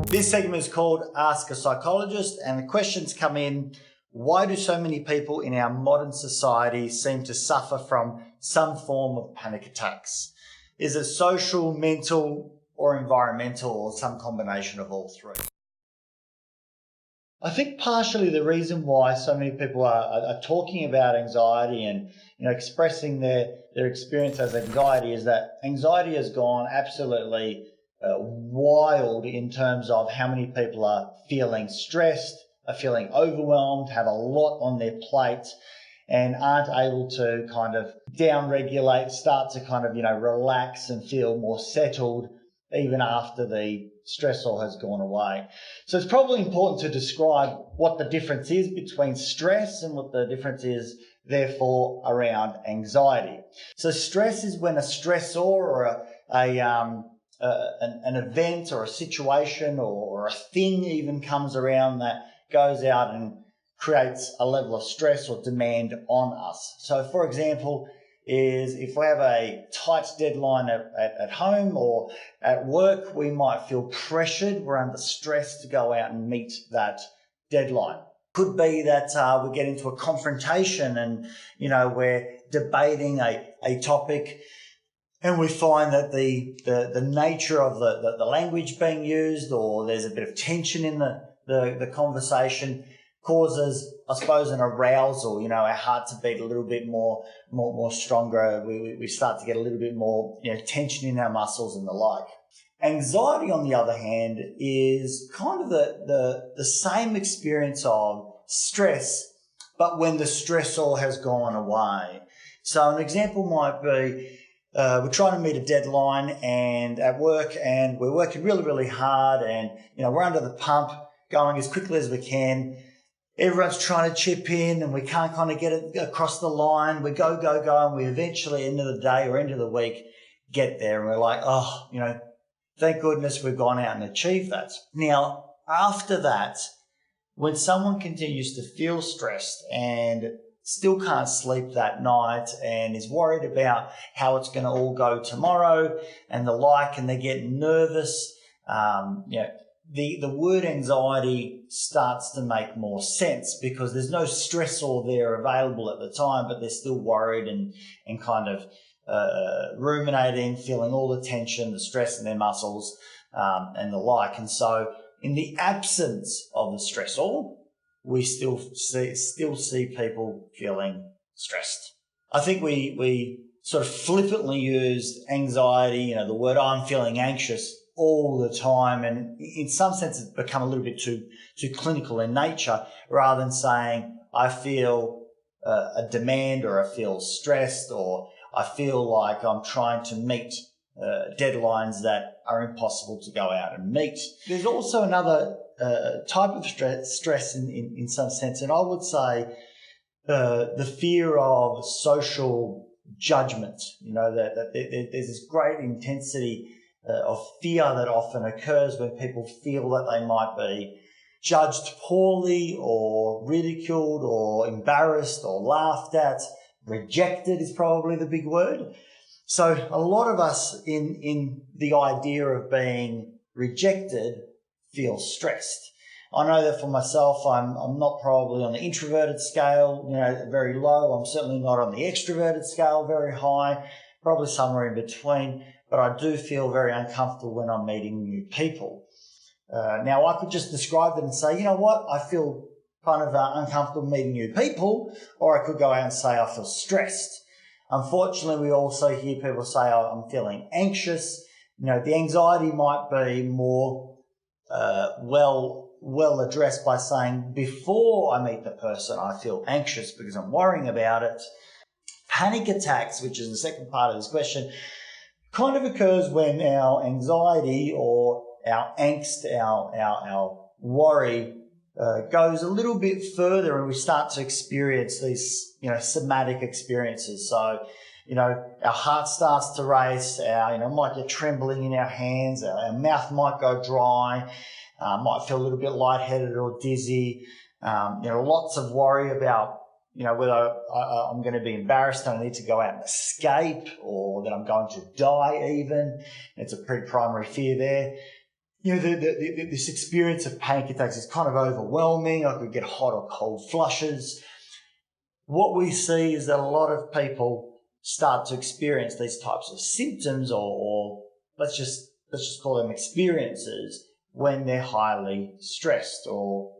This segment is called Ask a Psychologist, and the questions come in: why do so many people in our modern society seem to suffer from some form of panic attacks? Is it social, mental, or environmental, or some combination of all three? I think partially the reason why so many people are talking about anxiety and expressing their experience as anxiety is that anxiety has gone absolutely wild in terms of how many people are feeling stressed, are feeling overwhelmed, have a lot on their plate, and aren't able to kind of down-regulate, start to kind of, relax and feel more settled even after the stressor has gone away. So it's probably important to describe what the difference is between stress and what the difference is, therefore, around anxiety. So stress is when a stressor or an event or a situation or a thing even comes around that goes out and creates a level of stress or demand on us. So for example, is if we have a tight deadline at home or at work, we might feel pressured, we're under stress to go out and meet that deadline. Could be that we get into a confrontation and we're debating a topic, and we find that the nature of the language being used, or there's a bit of tension in the conversation, causes, I suppose, an arousal. Our hearts beat a little bit more stronger. We start to get a little bit more tension in our muscles and the like. Anxiety, on the other hand, is kind of the same experience of stress, but when the stressor has gone away. So an example might be, we're trying to meet a deadline and at work, and we're working really, really hard, and we're under the pump going as quickly as we can. Everyone's trying to chip in and we can't kind of get it across the line. We go, and we eventually, end of the day or end of the week, get there, and we're like, thank goodness we've gone out and achieved that. Now, after that, when someone continues to feel stressed and still can't sleep that night and is worried about how it's going to all go tomorrow and the like, and they're getting nervous, the word anxiety starts to make more sense because there's no stressor there available at the time, but they're still worried and kind of ruminating, feeling all the tension, the stress in their muscles, and the like. And so in the absence of the stressor, we still see people feeling stressed. I think we sort of flippantly use anxiety, the word I'm feeling anxious all the time, and in some sense it's become a little bit too clinical in nature, rather than saying I feel a demand, or I feel stressed, or I feel like I'm trying to meet deadlines that are impossible to go out and meet. There's also another type of stress in some sense, and I would say the fear of social judgment. That there's this great intensity of fear that often occurs when people feel that they might be judged poorly or ridiculed or embarrassed or laughed at. Rejected is probably the big word. So a lot of us in the idea of being rejected feel stressed. I know that for myself, I'm not probably on the introverted scale, very low. I'm certainly not on the extroverted scale, very high, probably somewhere in between. But I do feel very uncomfortable when I'm meeting new people. Now, I could just describe it and say, I feel kind of uncomfortable meeting new people, or I could go out and say I feel stressed. Unfortunately, we also hear people say, I'm feeling anxious. The anxiety might be more well addressed by saying, before I meet the person, I feel anxious because I'm worrying about it. Panic attacks, which is the second part of this question, kind of occurs when our anxiety or our angst, our worry goes a little bit further, and we start to experience these, somatic experiences. So, our heart starts to race, might get trembling in our hands, our mouth might go dry, might feel a little bit lightheaded or dizzy, lots of worry about, whether I'm going to be embarrassed and I need to go out and escape, or that I'm going to die even. It's a pretty primary fear there. This experience of panic attacks is kind of overwhelming. I could get hot or cold flushes. What we see is that a lot of people start to experience these types of symptoms, or let's just call them experiences, when they're highly stressed or,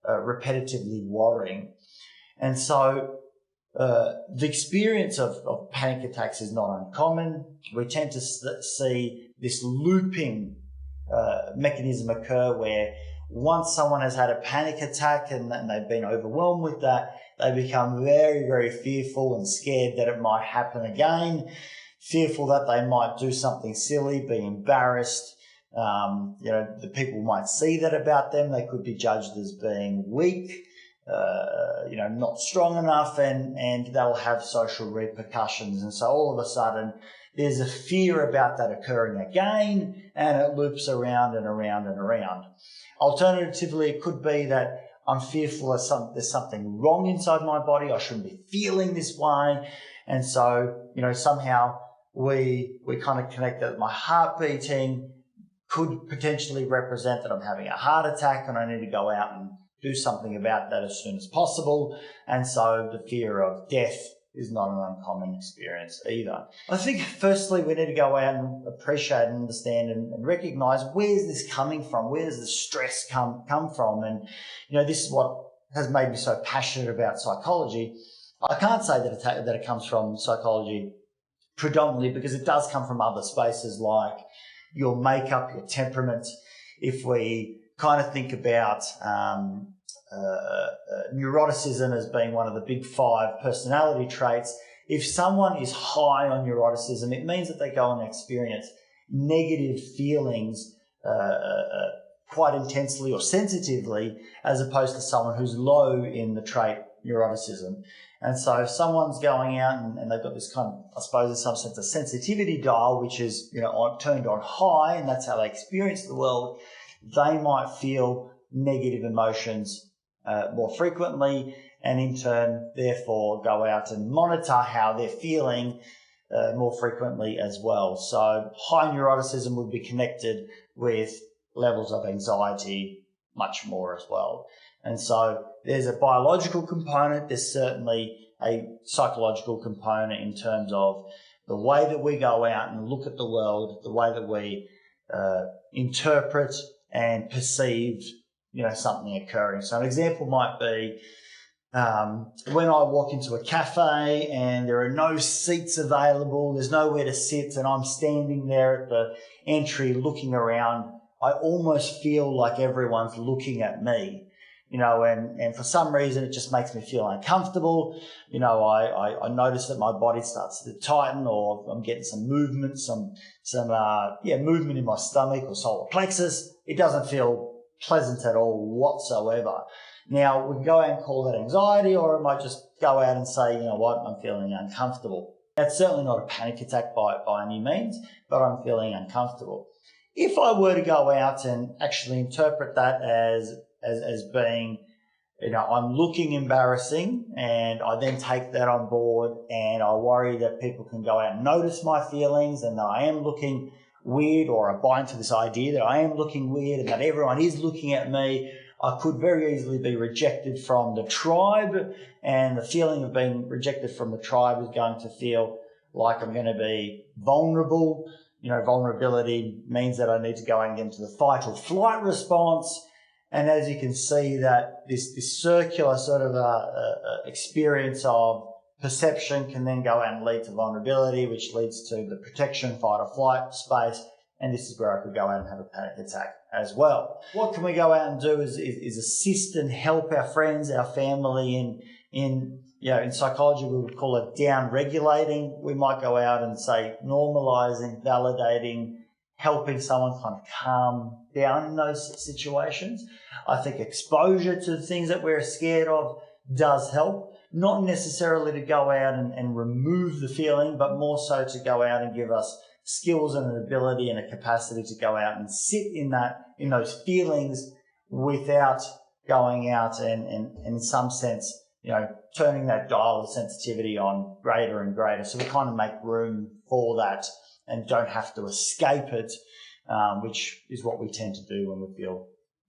repetitively worrying. And so the experience of panic attacks is not uncommon. We tend to see this looping mechanism occur where once someone has had a panic attack and they've been overwhelmed with that, they become very, very fearful and scared that it might happen again, fearful that they might do something silly, be embarrassed. The people might see that about them. They could be judged as being weak, not strong enough, and they'll have social repercussions. And so all of a sudden, there's a fear about that occurring again, and it loops around and around and around. Alternatively, it could be that I'm fearful there's something wrong inside my body. I shouldn't be feeling this way. And so, somehow we kind of connect that my heart beating could potentially represent that I'm having a heart attack and I need to go out and do something about that as soon as possible. And so the fear of death is not an uncommon experience either. I think firstly we need to go out and appreciate and understand and recognize, where's this coming from? Where does the stress come from? And, this is what has made me so passionate about psychology. I can't say that it comes from psychology predominantly, because it does come from other spaces like your makeup, your temperament. If we kind of think about neuroticism as being one of the big 5 personality traits, if someone is high on neuroticism, it means that they go and experience negative feelings quite intensely or sensitively, as opposed to someone who's low in the trait neuroticism. And so if someone's going out and they've got this kind of, I suppose in some sense, a sensitivity dial, which is, turned on high, and that's how they experience the world, they might feel negative emotions more frequently, and in turn, therefore, go out and monitor how they're feeling more frequently as well. So high neuroticism would be connected with levels of anxiety much more as well. And so there's a biological component. There's certainly a psychological component in terms of the way that we go out and look at the world, the way that we interpret and perceive, something occurring. So an example might be when I walk into a cafe and there are no seats available, there's nowhere to sit, and I'm standing there at the entry looking around, I almost feel like everyone's looking at me, and for some reason it just makes me feel uncomfortable. I notice that my body starts to tighten, or I'm getting some movement, some movement in my stomach or solar plexus. It doesn't feel pleasant at all whatsoever. Now, we can go out and call that anxiety, or I might just go out and say, I'm feeling uncomfortable. That's certainly not a panic attack by any means, but I'm feeling uncomfortable. If I were to go out and actually interpret that as being, I'm looking embarrassing, and I then take that on board, and I worry that people can go out and notice my feelings and that I am looking weird, or I buy into this idea that I am looking weird and that everyone is looking at me, I could very easily be rejected from the tribe, and the feeling of being rejected from the tribe is going to feel like I'm going to be vulnerable. Vulnerability means that I need to go and get into the fight or flight response. And as you can see, that this circular sort of experience of perception can then go and lead to vulnerability, which leads to the protection, fight or flight space. And this is where I could go out and have a panic attack as well. What can we go out and do is assist and help our friends, our family in psychology we would call it down regulating. We might go out and say normalizing, validating, helping someone kind of calm down in those situations. I think exposure to things that we're scared of does help. Not necessarily to go out and remove the feeling, but more so to go out and give us skills and an ability and a capacity to go out and sit in those feelings without going out and in some sense, turning that dial of sensitivity on greater and greater. So we kind of make room for that and don't have to escape it, which is what we tend to do when we feel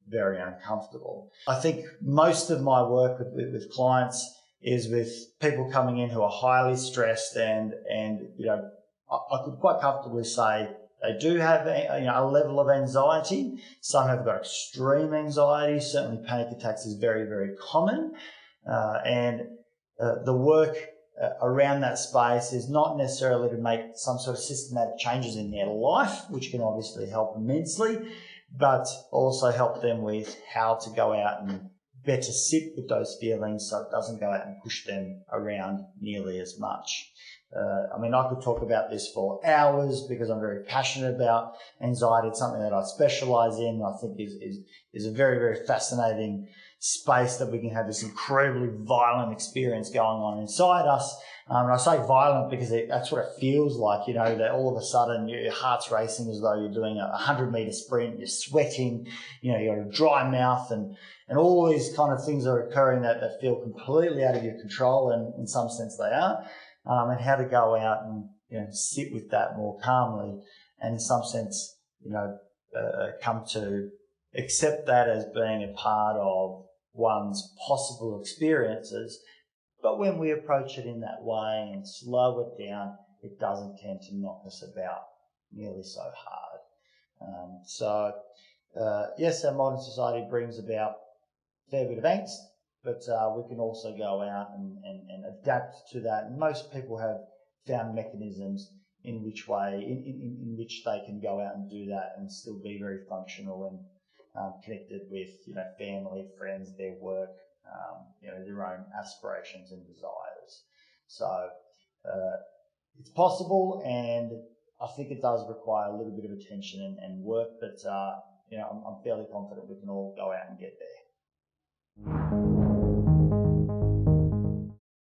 very uncomfortable. I think most of my work with clients is with people coming in who are highly stressed and I could quite comfortably say they do have a level of anxiety. Some have got extreme anxiety. Certainly panic attacks is very, very common. And the work around that space is not necessarily to make some sort of systematic changes in their life, which can obviously help immensely, but also help them with how to go out and better sit with those feelings so it doesn't go out and push them around nearly as much. I could talk about this for hours because I'm very passionate about anxiety. It's something that I specialize in. I think is a very, very fascinating space that we can have this incredibly violent experience going on inside us. And I say violent because that's what it feels like, that all of a sudden your heart's racing as though you're doing a 100-meter sprint, you're sweating, you've got a dry mouth and all these kind of things are occurring that feel completely out of your control, and in some sense they are. And how to go out and sit with that more calmly, and in some sense come to accept that as being a part of one's possible experiences. But when we approach it in that way and slow it down, it doesn't tend to knock us about nearly so hard. Yes, our modern society brings about a fair bit of angst, but we can also go out and adapt to that. And most people have found mechanisms in which they can go out and do that and still be very functional and connected with family, friends, their work, their own aspirations and desires. So it's possible, and I think it does require a little bit of attention and work, but I'm fairly confident we can all go out and get there.